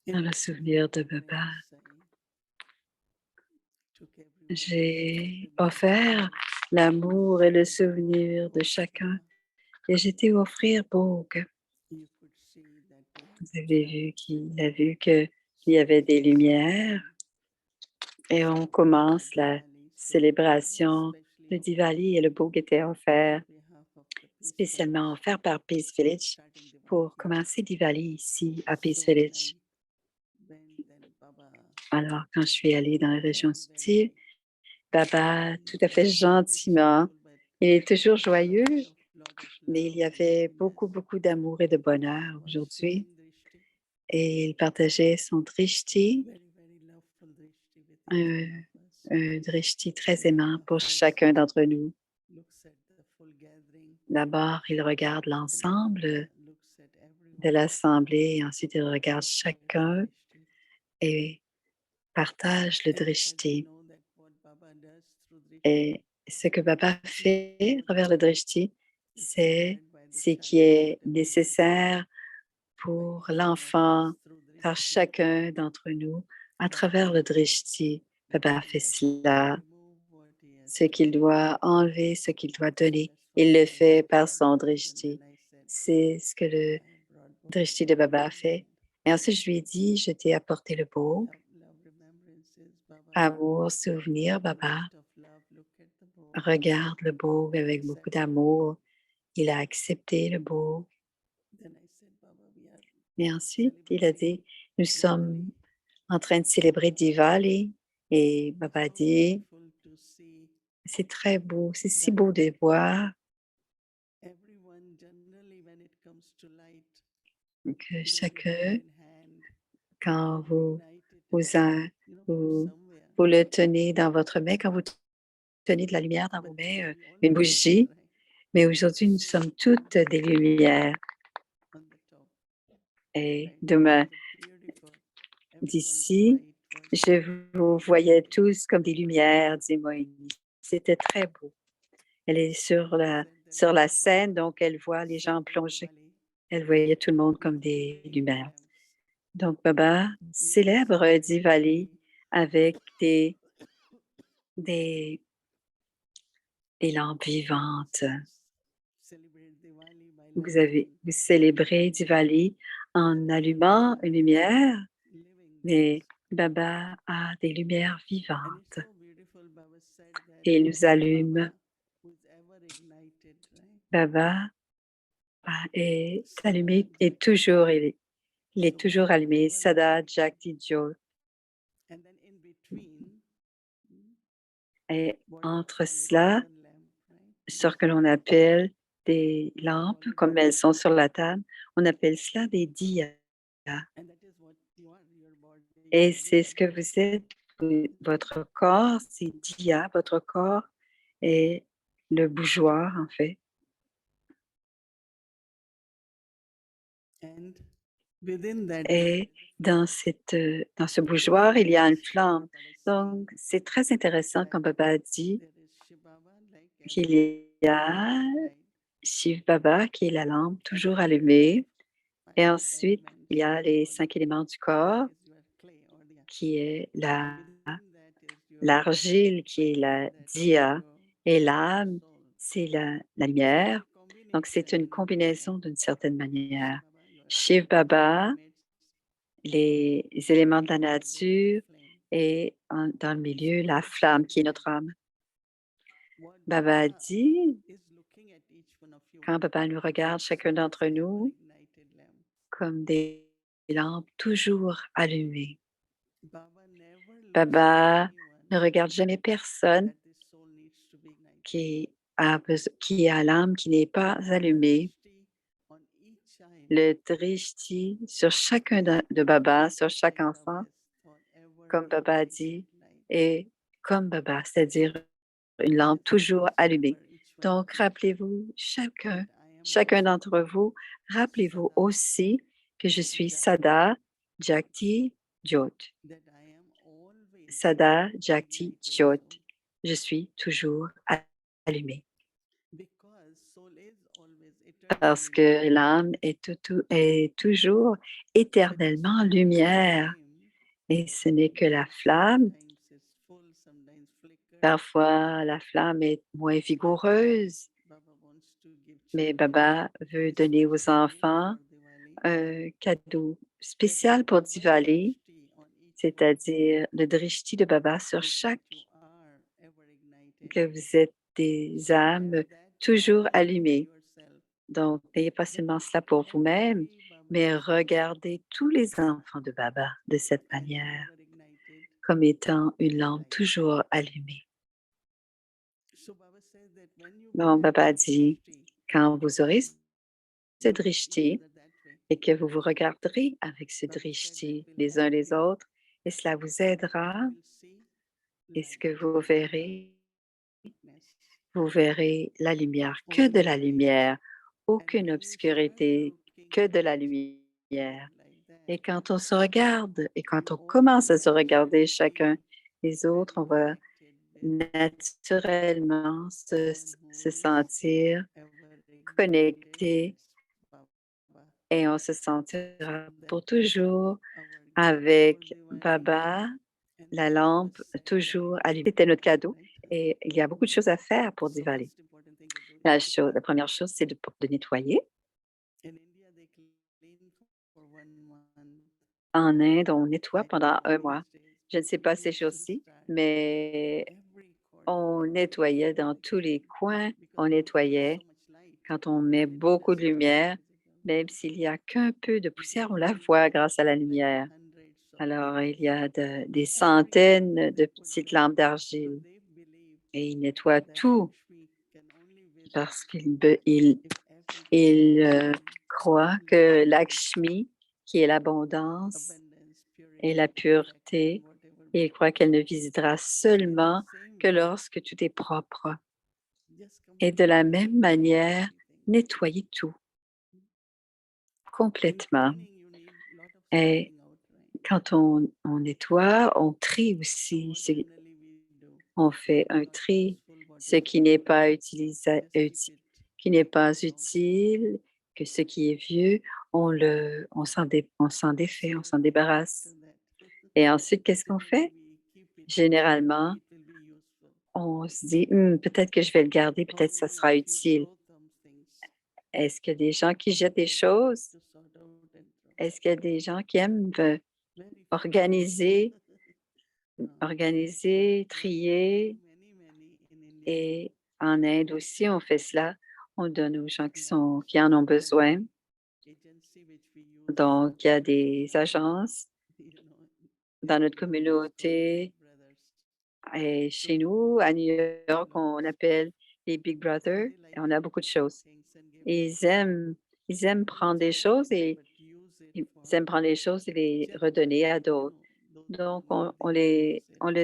Dans le souvenir de Baba, j'ai offert l'amour et le souvenir de chacun et j'étais offrir Bhog. Vous avez vu qu'il a vu qu'il y avait des lumières et on commence la célébration de Diwali et le Bhog était offert, spécialement offert par Peace Village pour commencer Diwali ici à Peace Village. Alors, quand je suis allée dans les régions subtiles, Baba, tout à fait gentiment, il est toujours joyeux, mais il y avait beaucoup, beaucoup d'amour et de bonheur aujourd'hui. Et il partageait son drishti, un, un drishti très aimant pour chacun d'entre nous. D'abord, il regarde l'ensemble de l'assemblée, ensuite il regarde chacun et partage le drishti. Et ce que Baba fait à travers le drishti, c'est ce qui est nécessaire pour l'enfant par chacun d'entre nous à travers le drishti. Baba fait cela, ce qu'il doit enlever, ce qu'il doit donner. Il le fait par son drishti. C'est ce que le drishti de Baba fait. Et ensuite, je lui ai dit, je t'ai apporté le Bhog. Amour, souvenir, Baba. Regarde le Bhog avec beaucoup d'amour. Il a accepté le Bhog. Mais ensuite, il a dit, nous sommes en train de célébrer Diwali. Et Baba dit, c'est très beau, c'est si beau de voir que chacun, quand vous, vous, vous le tenez dans votre main, quand vous tenez de la lumière dans vos mains, une bougie, mais aujourd'hui, nous sommes toutes des lumières. Et demain, d'ici, je vous voyais tous comme des lumières, dit Moïse. C'était très beau. Elle est sur la scène, donc elle voit les gens plonger. Elle voyait tout le monde comme des lumières. Donc, Baba célèbre Diwali avec des, des lampes vivantes. Vous célébrez Diwali en allumant une lumière, mais Baba a des lumières vivantes et il nous allume. Baba est allumé et toujours, il est toujours allumé. Sada Jagti Jyot. Et entre cela, ce que l'on appelle des lampes, comme elles sont sur la table, on appelle cela des diyas. Et c'est ce que vous êtes, votre corps, c'est diya, votre corps est le bougeoir, en fait. Et dans ce bougeoir, il y a une flamme. Donc, c'est très intéressant quand Baba a dit qu'il y a Shiv Baba qui est la lampe toujours allumée. Et ensuite, il y a les 5 éléments du corps qui est l'argile, qui est la diya, et l'âme, c'est la lumière. Donc, c'est une combinaison d'une certaine manière. Shiv Baba, les éléments de la nature et dans le milieu, la flamme qui est notre âme. Baba dit, quand Baba nous regarde, chacun d'entre nous, comme des lampes toujours allumées. Baba ne regarde jamais personne qui a l'âme qui n'est pas allumée. Le drishti sur chacun de Baba, sur chaque enfant, comme Baba a dit, et comme Baba, c'est-à-dire une lampe toujours allumée. Donc, rappelez-vous, chacun d'entre vous, rappelez-vous aussi que je suis Sada Jagti Jyot, Sada Jakti Jyot. Je suis toujours allumé. Parce que l'âme est toujours éternellement lumière. Et ce n'est que la flamme. Parfois, la flamme est moins vigoureuse, mais Baba veut donner aux enfants un cadeau spécial pour Diwali, c'est-à-dire le drishti de Baba sur chaque, que vous êtes des âmes toujours allumées. Donc, n'ayez pas seulement cela pour vous-même, mais regardez tous les enfants de Baba de cette manière, comme étant une lampe toujours allumée. Bon, Baba dit, quand vous aurez ce drishti et que vous vous regarderez avec ce drishti les uns les autres, et cela vous aidera, et ce que vous verrez la lumière, que de la lumière, aucune obscurité, que de la lumière. Et quand on se regarde et quand on commence à se regarder chacun les autres, on va naturellement se sentir connecté et on se sentira pour toujours avec Baba, la lampe toujours allumée. C'était notre cadeau et il y a beaucoup de choses à faire pour Diwali. La première chose, c'est de nettoyer. En Inde, on nettoie pendant un mois. Je ne sais pas ces jours-ci, mais on nettoyait dans tous les coins. On nettoyait quand on met beaucoup de lumière, même s'il n'y a qu'un peu de poussière, on la voit grâce à la lumière. Alors, il y a des centaines de petites lampes d'argile et ils nettoient tout parce qu'ils croient que Lakshmi, qui est l'abondance et la pureté, ils croient qu'elle ne visitera seulement que lorsque tout est propre. Et de la même manière, nettoyer tout complètement. Et quand on nettoie, on trie aussi. On fait un tri, ce qui n'est pas qui n'est pas utile, que ce qui est vieux, on s'en défait, on s'en débarrasse. Et ensuite, qu'est-ce qu'on fait? Généralement, on se dit, peut-être que je vais le garder, peut-être que ça sera utile. Est-ce qu'il y a des gens qui jettent des choses? Est-ce qu'il y a des gens qui aiment organiser, trier? Et en Inde aussi, on fait cela. On donne aux gens qui en ont besoin. Donc, il y a des agences dans notre communauté et chez nous, à New York, on appelle les Big Brothers et on a beaucoup de choses. Et ils aiment prendre des choses et ils aiment prendre les choses et les redonner à d'autres. Donc, on les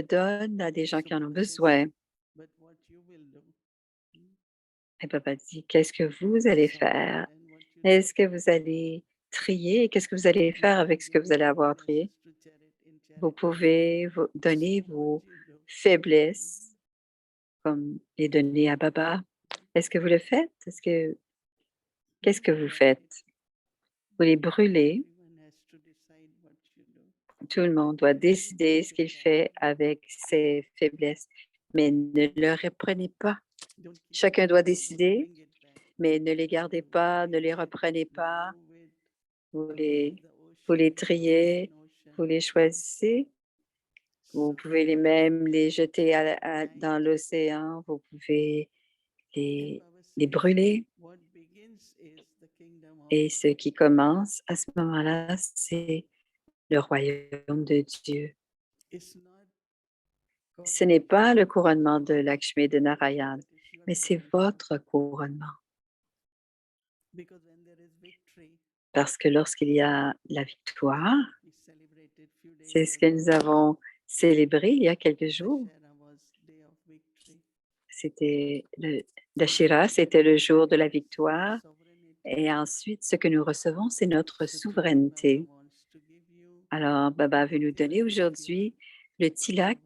donne à des gens qui en ont besoin. Et papa dit, qu'est-ce que vous allez faire? Est-ce que vous allez trier? Qu'est-ce que vous allez faire avec ce que vous allez avoir trié? Vous pouvez donner vos faiblesses, comme les donner à Baba. Est-ce que vous le faites? Qu'est-ce que vous faites? Vous les brûlez. Tout le monde doit décider ce qu'il fait avec ses faiblesses, mais ne le reprenez pas. Chacun doit décider, mais ne les gardez pas, ne les reprenez pas. Vous les, vous les triez, vous les choisissez. Vous pouvez même les jeter dans l'océan, vous pouvez les, les brûler. Et ce qui commence à ce moment-là, c'est le royaume de Dieu. Ce n'est pas le couronnement de Lakshmi et de Narayan, mais c'est votre couronnement. Parce que lorsqu'il y a la victoire, c'est ce que nous avons célébré il y a quelques jours. C'était Dashira, c'était le jour de la victoire. Et ensuite, ce que nous recevons, c'est notre souveraineté. Alors, Baba veut nous donner aujourd'hui le tilak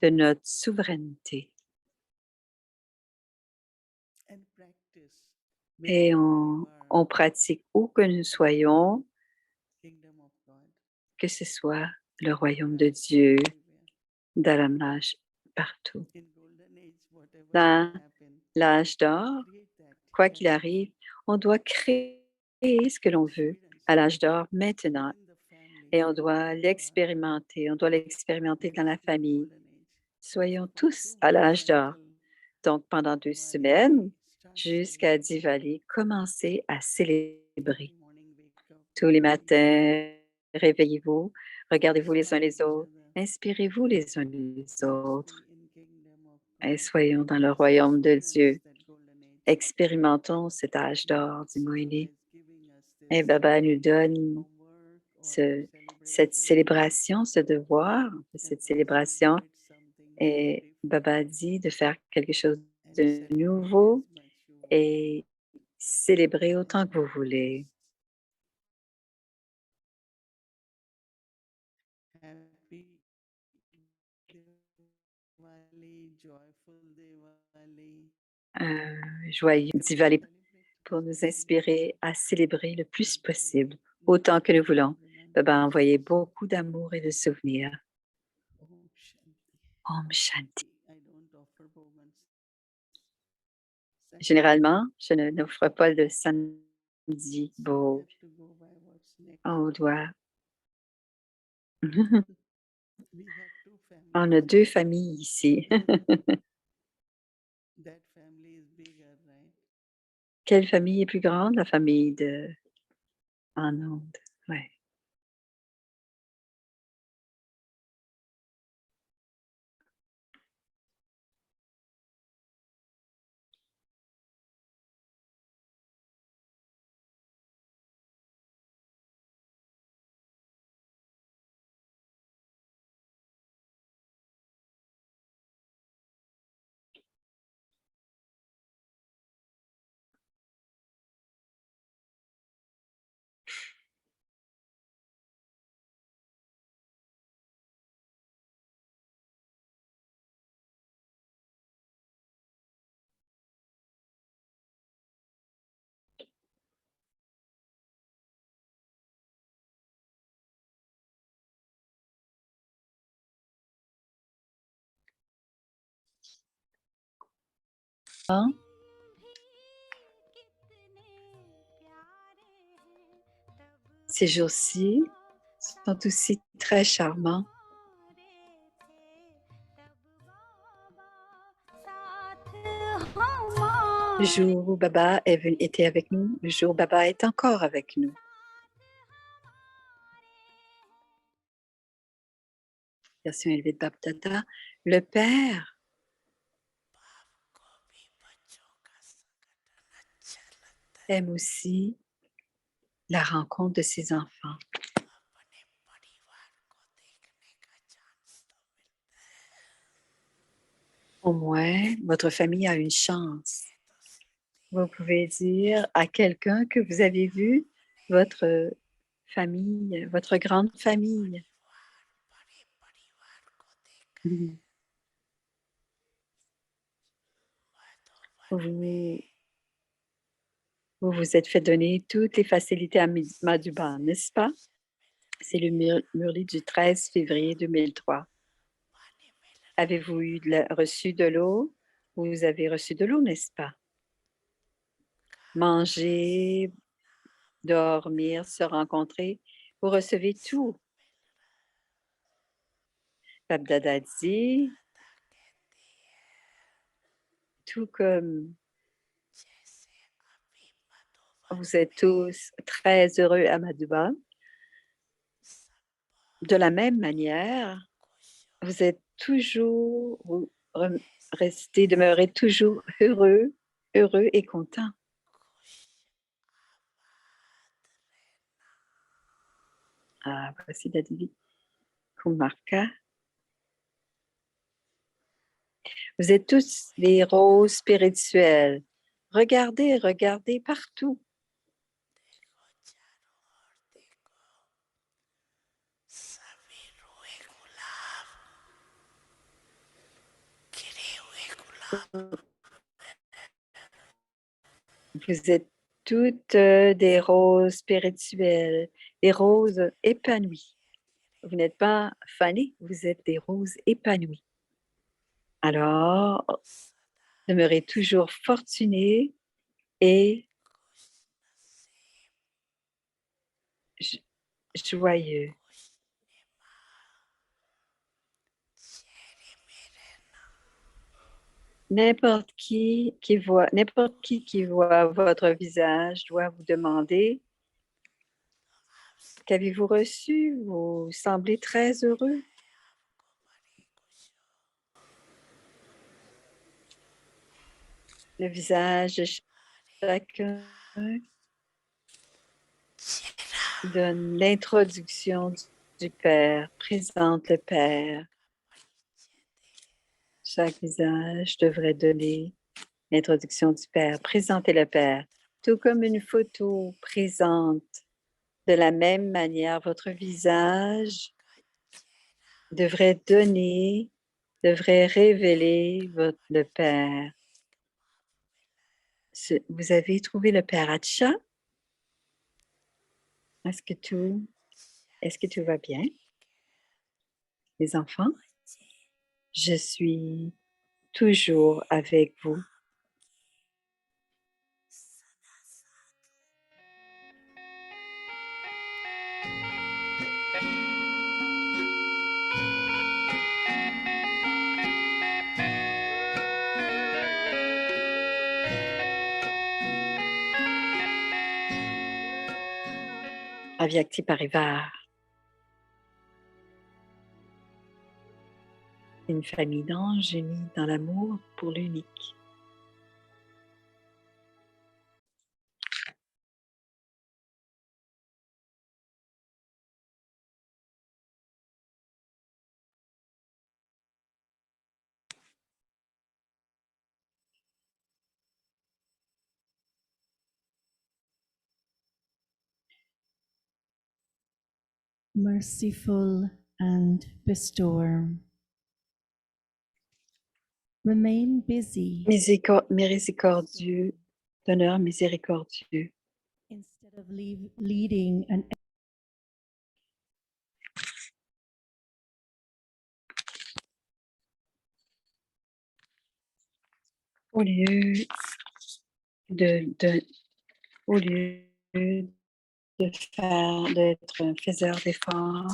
de notre souveraineté. Et on pratique où que nous soyons, que ce soit le royaume de Dieu, dans la nage partout. Dans l'âge d'or, quoi qu'il arrive, on doit créer ce que l'on veut à l'âge d'or maintenant et on doit l'expérimenter. On doit l'expérimenter dans la famille. Soyons tous à l'âge d'or. Donc, pendant 2 semaines, jusqu'à Diwali, commencez à célébrer. Tous les matins, réveillez-vous, regardez-vous les uns les autres, inspirez-vous les uns les autres et soyons dans le royaume de Dieu. Expérimentons cet âge d'or du Moïse. Et Baba nous donne cette célébration, ce devoir, cette célébration. Et Baba dit de faire quelque chose de nouveau et célébrer autant que vous voulez. Joyeux Diwali pour nous inspirer à célébrer le plus possible, autant que nous voulons. Baba a envoyé beaucoup d'amour et de souvenirs. Om Shanti. Généralement, je n'offre pas le samedi beau. On doit. On a 2 familles ici. Quelle famille est plus grande? La famille en Inde, ouais. Hein? Ces jours-ci sont aussi très charmants. Le jour où Baba était avec nous, le jour où Baba est encore avec nous. Version élevée de Bab Dada. Le Père aime aussi la rencontre de ses enfants. Au moins, votre famille a une chance. Vous pouvez dire à quelqu'un que vous avez vu votre famille, votre grande famille. Mhm. Vous vous êtes fait donner toutes les facilités à Madhuban, n'est-ce pas? C'est le Murli du 13 février 2003. Avez-vous reçu de l'eau? Vous avez reçu de l'eau, n'est-ce pas? Manger, dormir, se rencontrer, vous recevez tout. Babdada dit, tout comme vous êtes tous très heureux à Madhuban, de la même manière, vous êtes toujours, vous demeurez toujours heureux et content. Ah, voici Dadivi Kumarka. Vous êtes tous des héros spirituels. Regardez, regardez partout. Vous êtes toutes des roses spirituelles, des roses épanouies. Vous n'êtes pas fanées, vous êtes des roses épanouies. Alors, demeurez toujours fortunées et joyeux. N'importe qui voit votre visage doit vous demander: qu'avez-vous reçu? Vous semblez très heureux. Le visage de chacun donne l'introduction du Père, présente le Père. Chaque visage devrait donner l'introduction du Père, présenter le Père, tout comme une photo présente. De la même manière, votre visage devrait révéler le Père. Vous avez trouvé le Père Acha? Est-ce que tout va bien? Les enfants, je suis toujours avec vous. Avyakti Parivar. Une famille d'anges unis dans l'amour pour l'unique. Merciful and bestower. Remain busy Miséricordieux, donneur miséricordieux. instead of leading an Au lieu au lieu d'être un faiseur d'efforts,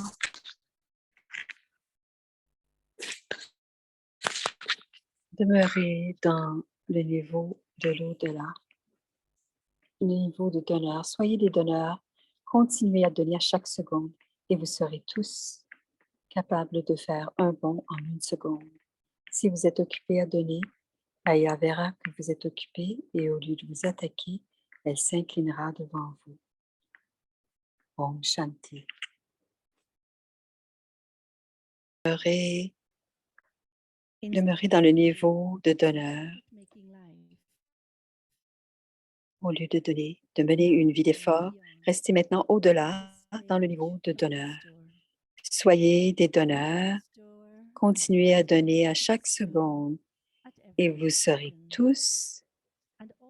demeurez dans le niveau de l'au-delà, le niveau de donneur. Soyez des donneurs, continuez à donner à chaque seconde et vous serez tous capables de faire un bond en une seconde. Si vous êtes occupé à donner, Aya verra que vous êtes occupé et au lieu de vous attaquer, elle s'inclinera devant vous. Om Shanti. Demeurez dans le niveau de donneur au lieu de donner, de mener une vie d'effort. Restez maintenant au-delà dans le niveau de donneur. Soyez des donneurs, continuez à donner à chaque seconde et vous serez tous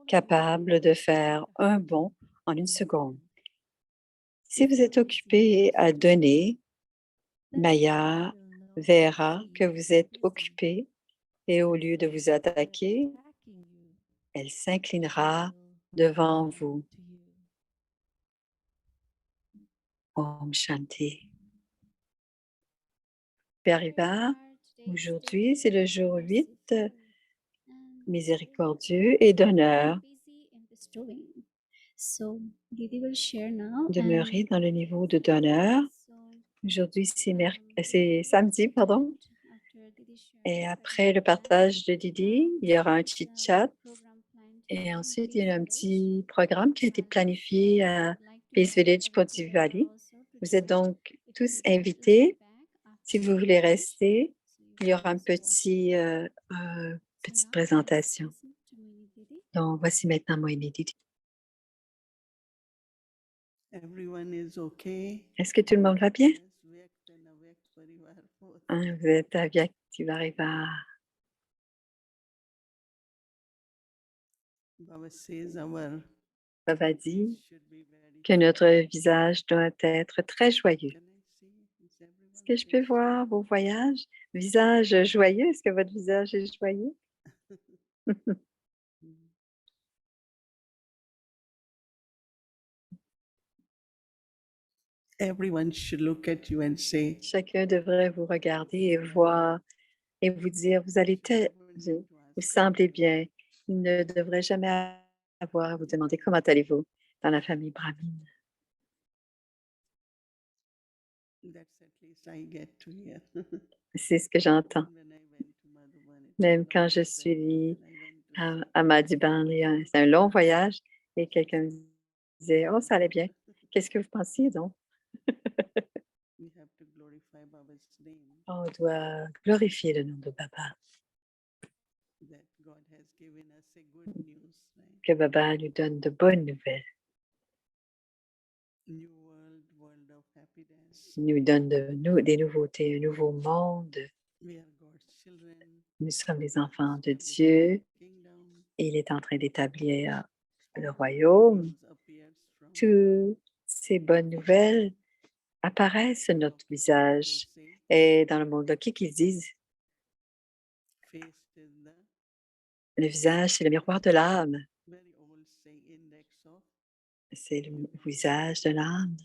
capables de faire un bond en une seconde. Si vous êtes occupé à donner, Maya verra que vous êtes occupé et au lieu de vous attaquer, elle s'inclinera devant vous. Om Shanti. Parivar, aujourd'hui, c'est le jour 8, miséricordieux et d'honneur. Demeurez dans le niveau de donneur. Aujourd'hui, c'est samedi, pardon. Et après le partage de Didi, il y aura un chit-chat. Et ensuite, il y a un petit programme qui a été planifié à Peace Village Poti Valley. Vous êtes donc tous invités. Si vous voulez rester, il y aura petite présentation. Donc, voici maintenant Moïni Didi. Est-ce que tout le monde va bien? Vous êtes à Vyakti Parivar. Baba says our Baba face dit should be very que notre happy. visage doit être très joyeux. Can I see? Is Est-ce everyone's que je peux face voir vos voyages? Visage joyeux? Est-ce que votre visage est joyeux? Mm. Everyone should look at you and say, Chacun devrait vous regarder et voir et vous dire, vous allez never need to vous ask how semblez are you. bien. Il ne devrait jamais avoir à vous demander comment allez-vous dans la famille brahmine. That's at least I get to hear. C'est ce que j'entends. Even when I went to Madhuban, it Même was quand long je journey. suis Then I went to à Madhuban, c'est un long voyage et quelqu'un me disait, oh, ça allait bien. Qu'est-ce que vous pensiez donc? we have to glorify Baba's name On doit glorifier le nom de Baba, that God has given us a good news, right? que Baba nous donne de bonnes nouvelles, New world, world of happiness. il nous donne des nouveautés, un nouveau monde. We are God's children. Nous sommes les enfants de Establishing Dieu the kingdom. et il est en train d'établir le All good royaume. news appears from Toutes ces bonnes nouvelles apparaissent sur notre Lokika, they visage. say, Et dans le monde logique, qu'ils disent, face is the le visage, c'est le miroir de l'âme. very old say index of C'est le visage de l'âme.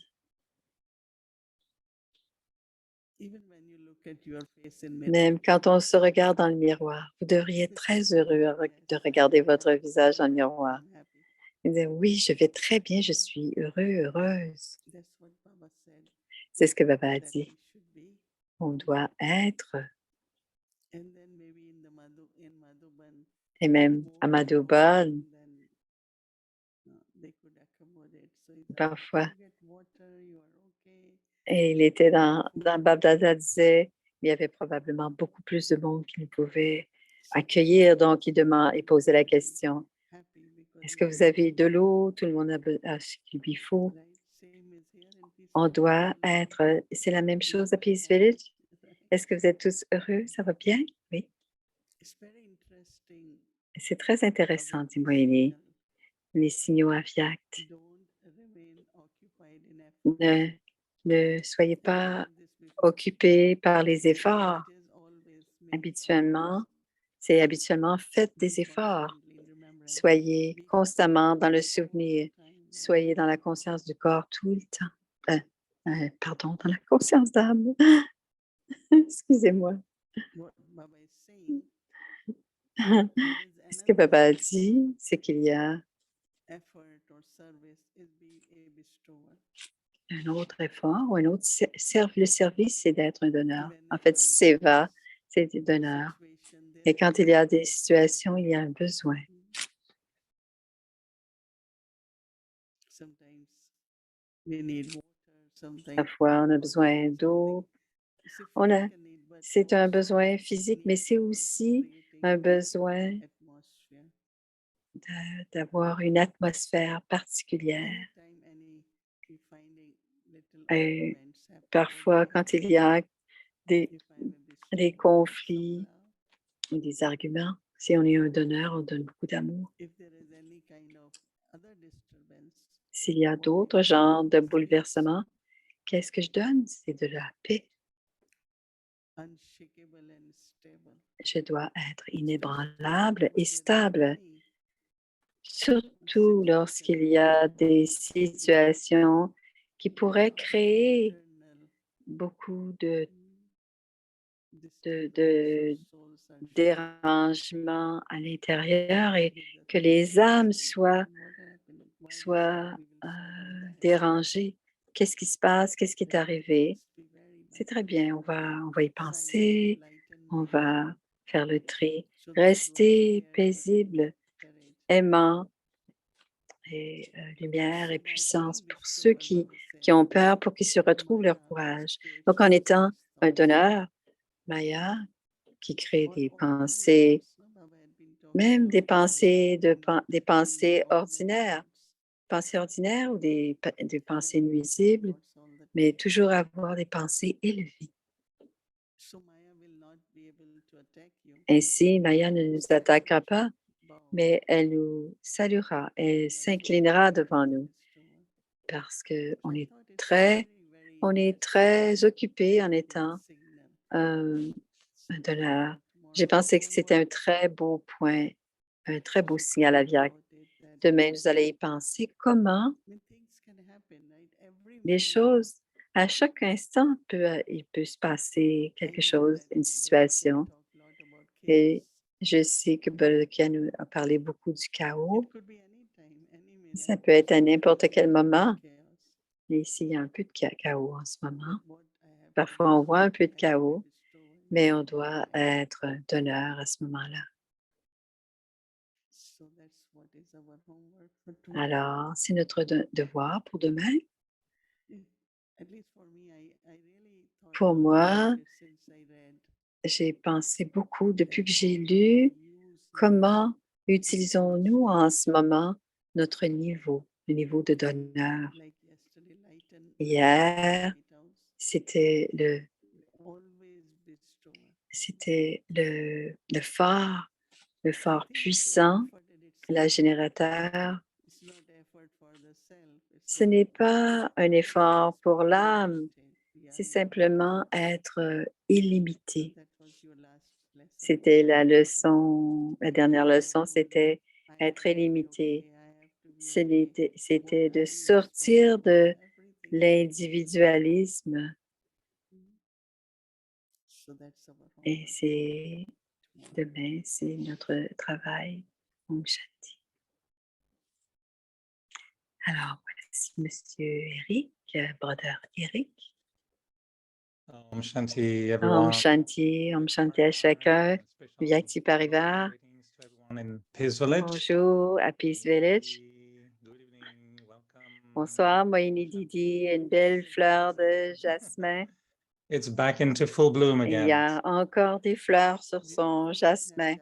even when you look at your face in mirror. Même quand on se regarde dans le miroir, vous devriez être très heureux de regarder votre visage dans le miroir. I'm happy. Et dire, oui, je vais très bien, je suis heureux, heureuse. That's what Baba said C'est ce que Baba a that dit. we should be. On doit être, And then maybe in the in Madhuban, et même à more Madhuban, than they could accommodate. So he said, parfois, "You get water, you are okay." et il était dans Babdada disait, il y avait probablement beaucoup plus de monde qu'il ne pouvait accueillir, donc il posait la question, Happy because est-ce we que have vous avez de l'eau? Tout le monde a ce qu'il lui faut. right. Same is here in Peace On Village doit also. être, c'est la même You are chose à very Peace happy, Village. right? Est-ce que vous êtes tous heureux? Ça va bien? Oui. It's very interesting. C'est très intéressant, dit Awareness Moïli. signal. Les signaux aviaques. Don't remain occupied in effort. Ne soyez Have you pas heard this before? occupés par les efforts. It is always make Habituellement, c'est habituellement faites be des efforts. constantly in remembrance. Soyez Be constamment dans le conscious all souvenir. the time. Soyez dans la conscience du corps tout le temps. Pardon, dans la conscience d'âme. Excusez-moi. What Baba is saying, there is Ce que another Baba a dit, c'est qu'il y a effort or service is be a bestower. un autre effort ou un autre le service, c'est d'être un donneur. En fait, Whenever seva, c'est des there is donneurs. situation, there Et is quand il y a des situations, il y a un besoin. sometimes we need water, sometimes Parfois, on a besoin d'eau. it's a On a, physical need, but c'est un also besoin physique, mais need c'est for aussi creating un a besoin atmosphere. d'avoir une atmosphère particulière. Anytime we finding little Et arguments happen, parfois, quand il y a des, if I'm a des bestower, conflits some ou des arguments, si on est un donneur, on donne beaucoup d'amour. if there is any kind of other disturbance, S'il y a what I d'autres give genres de is peace, bouleversements, qu'est-ce que je donne? C'est de la paix. unshakable and stable. Je dois être Especially inébranlable whenever et there are stable, many surtout lorsqu'il y a des situations qui pourraient créer internal beaucoup de disturbance or souls are shaken. dérangements à l'intérieur et With the que les âmes soient, question, what happened? Why this soient happened? We will follow that. dérangées. Qu'est-ce qui se passe? Qu'est-ce qui est Right? arrivé? Let's be very C'est très bien, on va y silent, penser, on enlightenment, va faire le tri. so that those Rester fear paisible, courage. aimant et lumière et So by puissance being pour ceux bestower, Baba qui said, ont peur pour qu'ils se retrouvent leur Maya, courage. creates Donc, en étant thoughts, un donneur, Maya, qui crée or des ordinary pensées, thoughts. No, Baba had been talking même des about pensées, des pensées ordinary ordinaires, thoughts. pensées ordinaires ou des pensées Having nuisibles, thoughts all the mais time. toujours avoir des pensées élevées. So Maya will not be able to attack you. Ainsi, Maya ne nous attaquera pas, mais elle nous saluera, elle s'inclinera devant nous parce qu'on on est très occupé en étant un, un donneur. J'ai pensé que c'était un très beau point, un très beau signal à Viac. Demain, nous allons y penser comment les choses, à chaque instant, il peut se passer quelque chose, une situation. Et je sais que Bolokia nous a parlé beaucoup du chaos. Ça peut être à n'importe quel moment. Mais ici, il y a un peu de chaos en ce moment. Parfois, on voit un peu de chaos, mais on doit être un donneur à ce moment-là. Alors, c'est notre devoir pour demain. Pour moi, j'ai pensé beaucoup depuis que j'ai lu comment utilisons-nous en ce moment notre niveau, le niveau de donneur. Hier, c'était le phare puissant, la générateur. Ce n'est pas un effort pour l'âme, c'est simplement être illimité. C'était la leçon, la dernière leçon, c'était être illimité. C'était de sortir de l'individualisme. Et c'est demain, c'est notre travail. Om Shanti. Alors, voici Monsieur Eric, brother Eric. Om Shanti, everyone. Om Shanti à chacun. Vyakti Parivar. Greetings to everyone in Peace Village. Bonjour à Peace Village. Good evening, welcome. Bonsoir, Moïni Didi, une belle fleur de jasmin. It's back into full bloom Il y again. a encore des fleurs sur son jasmin.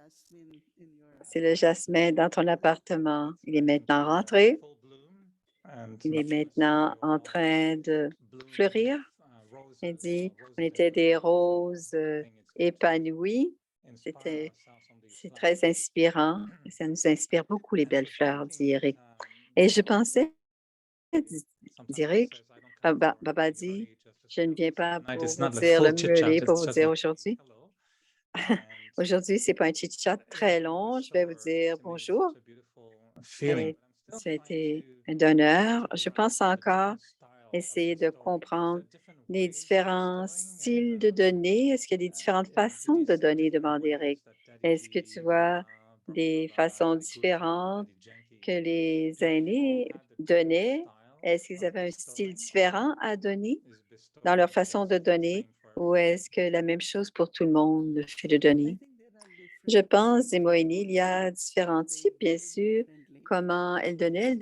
C'est le jasmin dans ton appartement. Il est maintenant rentré. Full bloom, and Il est maintenant en train de fleurir. Il dit, on était des roses épanouies. C'est très inspirant. Ça nous inspire beaucoup, les belles fleurs, dit Eric. Et je pensais, dit Eric, Baba dit, je ne viens pas pour vous dire le meuler, pour vous dire aujourd'hui. Aujourd'hui, ce n'est pas un chit-chat très long. Je vais vous dire bonjour. Et tu as été un donneur. Je pense encore essayer de comprendre les différents styles de donner. Est-ce qu'il y a des différentes façons de donner, demande Eric. Est-ce que tu vois des façons différentes que les aînés donnaient? Est-ce qu'ils avaient un style différent à donner dans leur façon de donner ou est-ce que la même chose pour tout le monde, le fait de donner? Je pense, dit Moïni, il y a différents types, bien sûr. Comment elle donnait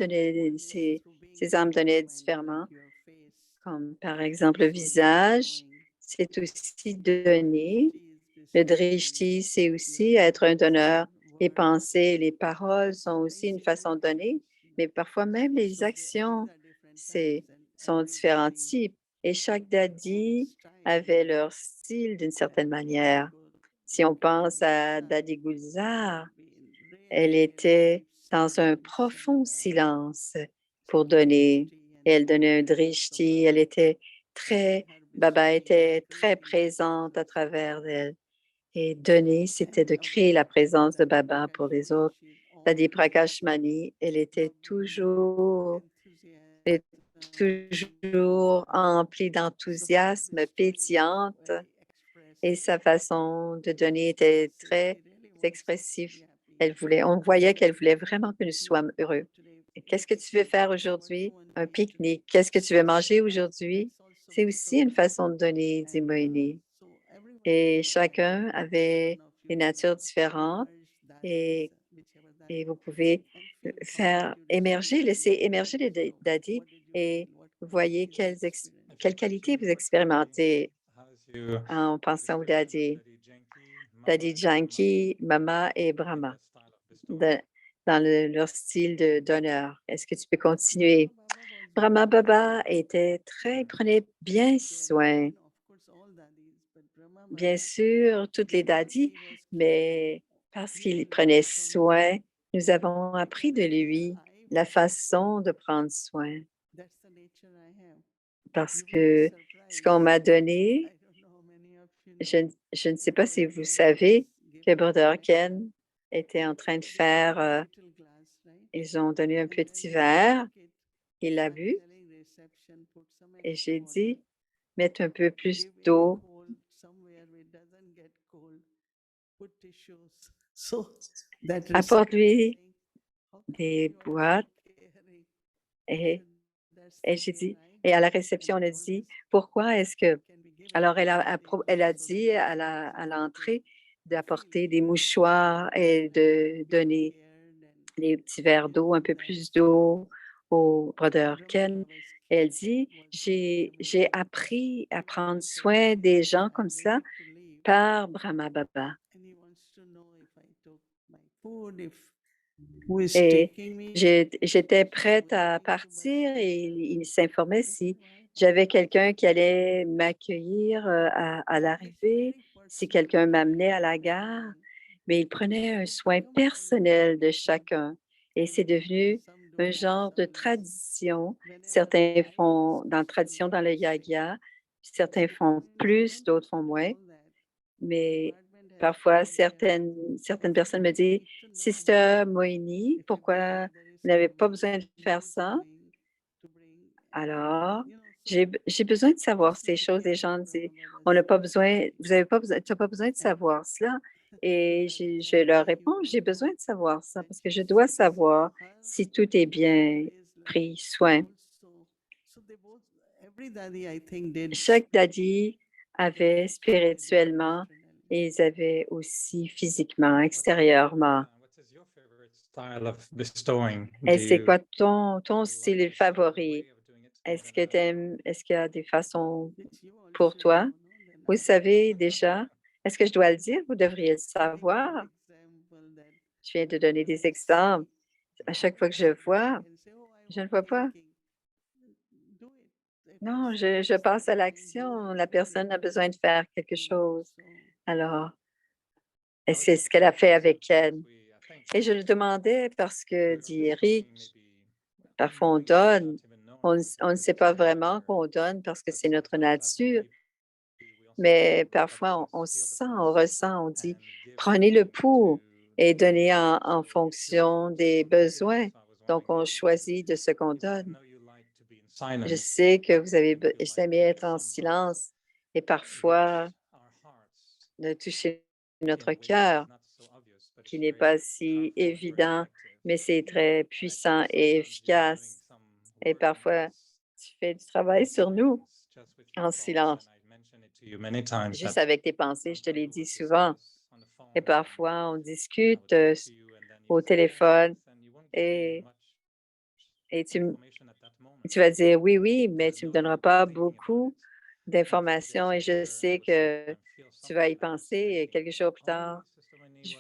ses âmes donnaient différemment. Comme par exemple le visage, c'est aussi donner. Le drishti, c'est aussi être un donneur. Les pensées, les paroles sont aussi une façon de donner, mais parfois même les actions sont différents types. Et chaque dadi avait leur style d'une certaine manière. Si on pense à Dadi Gulzar, elle était dans un profond silence pour donner. Elle donnait un drishti, Baba était très présente à travers elle. Et donner, c'était de créer la présence de Baba pour les autres. Dadi Prakashmani, elle est toujours emplie d'enthousiasme, pétillante, et sa façon de donner était très expressive. On voyait qu'elle voulait vraiment que nous soyons heureux. Qu'est-ce que tu veux faire aujourd'hui? Un pique-nique. Qu'est-ce que tu veux manger aujourd'hui? C'est aussi une façon de donner, dit Moïni. Et chacun avait des natures différentes et, vous pouvez faire émerger, laisser émerger les dadis et voyez quelles qualités vous expérimentez en pensant aux dadis. Daddy Janki, Mama et Brahma, dans leur style de donneur. Est-ce que tu peux continuer? Brahma Baba il prenait bien soin. Bien sûr, toutes les dadis, mais parce qu'il prenait soin Nous avons appris de lui la façon de prendre soin parce que ce qu'on m'a donné, je ne sais pas si vous savez que Brother Ken était en train de faire, ils ont donné un petit verre, il l'a bu et j'ai dit, mettre un peu plus d'eau. Apporte-lui des boîtes et, et j'ai dit, et à la réception, on a dit, pourquoi est-ce que, alors elle a dit à l'entrée d'apporter des mouchoirs et de donner des petits verres d'eau, un peu plus d'eau au Brother Ken. Et elle dit, j'ai appris à prendre soin des gens comme ça par Brahma Baba. Et j'étais prête à partir et il s'informait si j'avais quelqu'un qui allait m'accueillir à l'arrivée, si quelqu'un m'amenait à la gare, mais il prenait un soin personnel de chacun et c'est devenu un genre de tradition. Certains font dans tradition dans le Yagya, certains font plus, d'autres font moins, mais parfois certaines personnes me disent, Sister Moini, pourquoi vous n'avez pas besoin de faire ça? Alors, j'ai besoin de savoir ces choses. Les gens disent, on n'a pas besoin, vous n'avez pas besoin, tu n'as pas besoin de savoir cela. Et je leur réponds, j'ai besoin de savoir ça parce que je dois savoir si tout est bien pris soin. Chaque daddy avait spirituellement et ils avaient aussi physiquement, extérieurement. Et c'est quoi ton style favori? Est-ce qu'il y a des façons pour toi? Vous savez déjà, est-ce que je dois le dire? Vous devriez le savoir. Je viens de donner des exemples. À chaque fois que je vois, je ne vois pas. Non, je passe à l'action. La personne a besoin de faire quelque chose. Alors, c'est ce qu'elle a fait avec elle. Et je le demandais parce que, dit Eric, parfois on donne, on ne sait pas vraiment qu'on donne parce que c'est notre nature, mais parfois on sent, on ressent, on dit, prenez le pouls et donnez en fonction des besoins. Donc, on choisit de ce qu'on donne. Je sais que vous aimé être en silence et parfois de toucher notre cœur, qui n'est pas si évident, mais c'est très puissant et efficace. Et parfois, tu fais du travail sur nous en silence, juste avec tes pensées, je te l'ai dit souvent. Et parfois, on discute au téléphone et, et tu vas dire oui, oui, mais tu ne me donneras pas beaucoup d'informations et je sais que tu vas y penser quelques jours plus tard. Tu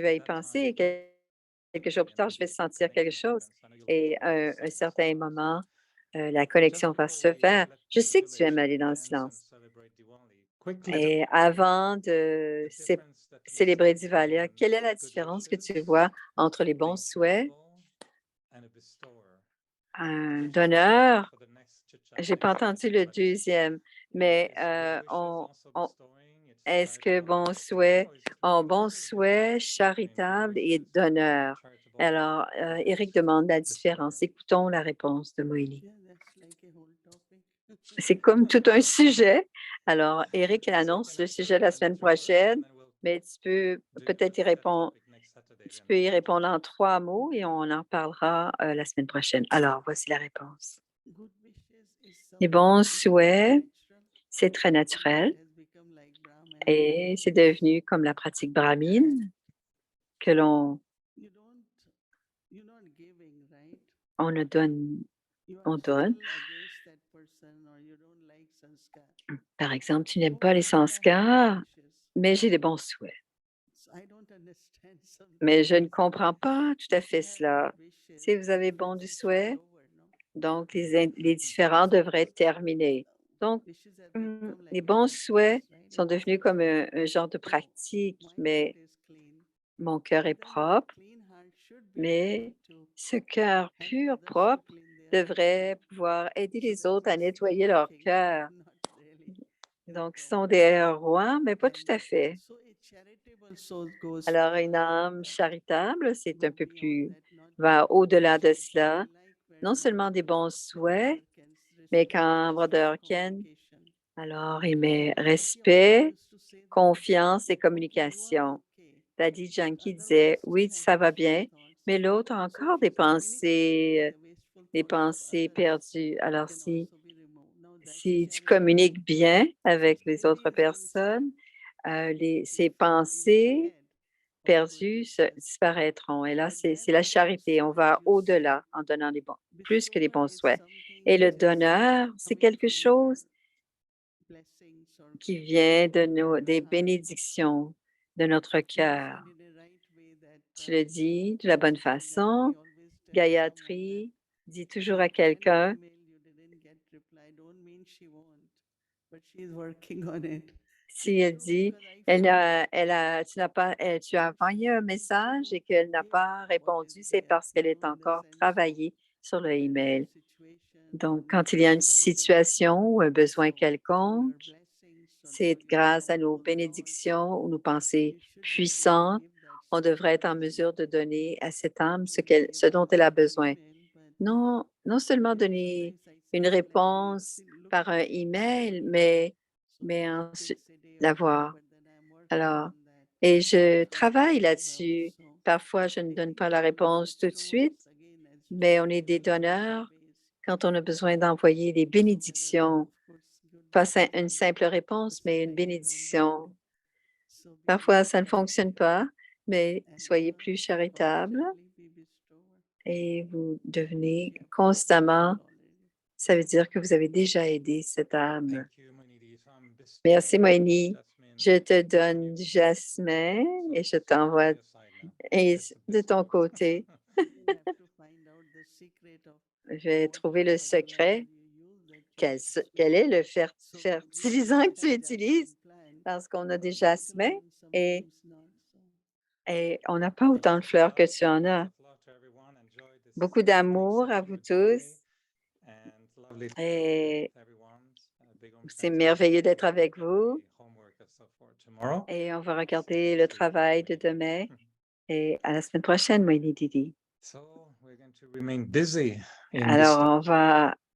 vas y penser et quelques jours plus tard, je vais sentir quelque chose. Et à un certain moment, la connexion va se faire. Je sais que tu aimes aller dans le silence. Et avant de célébrer Diwali, quelle est la différence que tu vois entre les bons souhaits, un donneur? J'ai pas entendu le deuxième, mais est-ce que bon souhait, charitable et donneur? Alors, Éric demande la différence. Écoutons la réponse de Moïli. C'est comme tout un sujet. Alors, Éric annonce le sujet la semaine prochaine, mais tu peux peut-être y répondre. Tu peux y répondre en 3 mots et on en parlera la semaine prochaine. Alors, voici la réponse. Les bons souhaits, c'est très naturel et c'est devenu comme la pratique brahmine que on ne donne, on donne. Par exemple, tu n'aimes pas les sanskars, mais j'ai des bons souhaits. Mais je ne comprends pas tout à fait cela. Si vous avez bon du souhait, donc les différends devraient être terminés. Donc, les bons souhaits sont devenus comme un genre de pratique, mais mon cœur est propre Mais ce cœur pur, propre, devrait pouvoir aider les autres à nettoyer leur cœur. Donc, ce sont des rois, mais pas tout à fait. Alors, une âme charitable, c'est un peu plus, va au-delà de cela. Non seulement des bons souhaits, mais quand Brother Ken, alors il met respect, confiance et communication. Daddy Janki disait, oui, ça va bien, mais l'autre a encore des pensées perdues. Alors, si tu communiques bien avec les autres personnes, ces pensées perdues disparaîtront. Et là, c'est la charité. On va au-delà en donnant plus que les bons souhaits. Et le donneur, c'est quelque chose qui vient des bénédictions de notre cœur. Tu le dis de la bonne façon. Gayatri dit toujours à quelqu'un, si elle dit, tu as envoyé un message et qu'elle n'a pas répondu, c'est parce qu'elle est encore travaillée sur le email. Donc, quand il y a une situation ou un besoin quelconque, c'est grâce à nos bénédictions ou nos pensées puissantes, on devrait être en mesure de donner à cette âme ce dont elle a besoin. Non seulement donner une réponse par un email, mais ensuite l'avoir. Alors, et je travaille là-dessus. Parfois, je ne donne pas la réponse tout de suite, mais on est des donneurs quand on a besoin d'envoyer des bénédictions. Pas une simple réponse, mais une bénédiction. Parfois, ça ne fonctionne pas, mais soyez plus charitable et vous devenez constamment. Ça veut dire que vous avez déjà aidé cette âme. thank you, Moinidi. So I'm Merci, bestowing Moini. Jasmine Je te donne du jasmin et je t'envoie de ton côté. Je vais trouver le secret. Quel est le fertilisant que tu utilises? Parce qu'on a des jasmins et on n'a pas autant de fleurs que tu en as. Beaucoup d'amour à vous tous et c'est merveilleux d'être avec vous et on va regarder le travail de demain et à la semaine prochaine, Moini Didi. Alors,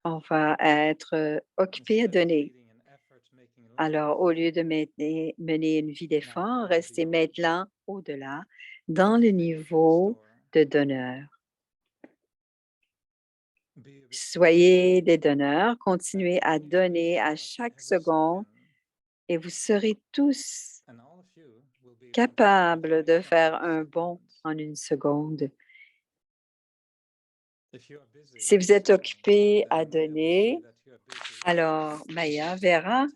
on va être occupé à donner. Alors, au lieu de mener une vie d'effort, restez maintenant au-delà, dans le niveau de donneur. Soyez des donneurs, continuez à donner à chaque seconde et vous serez tous capables de faire un bond en une seconde. Si vous êtes occupé à donner, alors Maya verra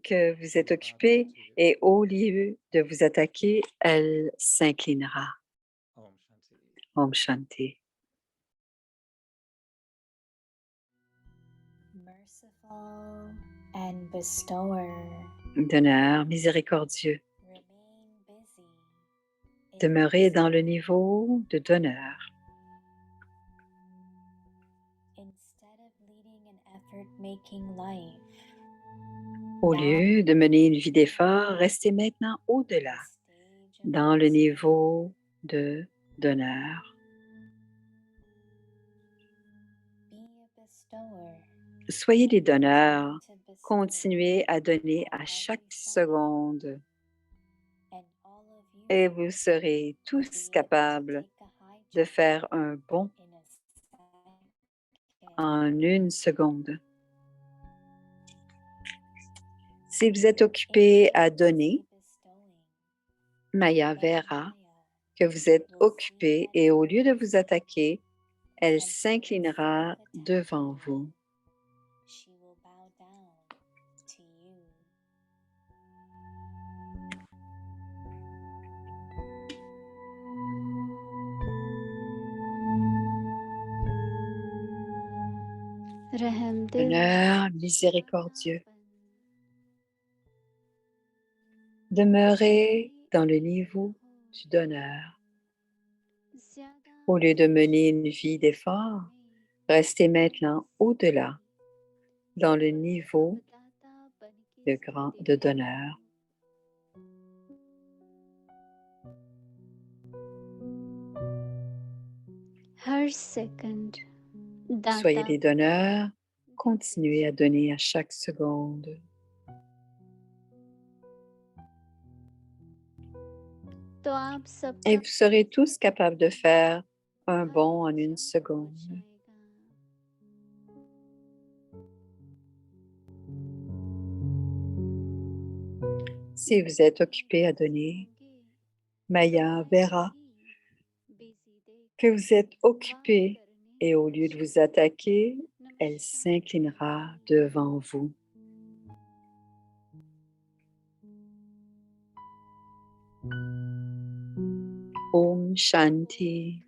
que vous êtes occupé et au lieu de vous attaquer, elle s'inclinera. Om Shanti. Merciful and bestower, Donneur miséricordieux, remain busy. demeurez dans le niveau de donneur. Instead of leading an effort-making life, Au lieu de mener une vie d'effort, restez maintenant au-delà, dans le niveau de donneur. be a bestower. Soyez des donneurs. Continuez à donner à chaque seconde et vous serez tous capables de faire un bond en une seconde. Si vous êtes occupé à donner, Maya verra que vous êtes occupé et au lieu de vous attaquer, elle s'inclinera devant vous. She will bow down to you. Donneur miséricordieux, demeurez dans le niveau du donneur. Au lieu de mener une vie d'effort, restez maintenant au-delà, dans le niveau de donneur. Her second Soyez दाता des donneurs, continuez à donner à chaque seconde. तो आप Et सबका vous serez tous capables de faire un bond en une seconde. Si vous êtes occupé à donner, Maya verra que vous êtes occupé et au lieu de vous attaquer, elle s'inclinera devant vous. Om Shanti.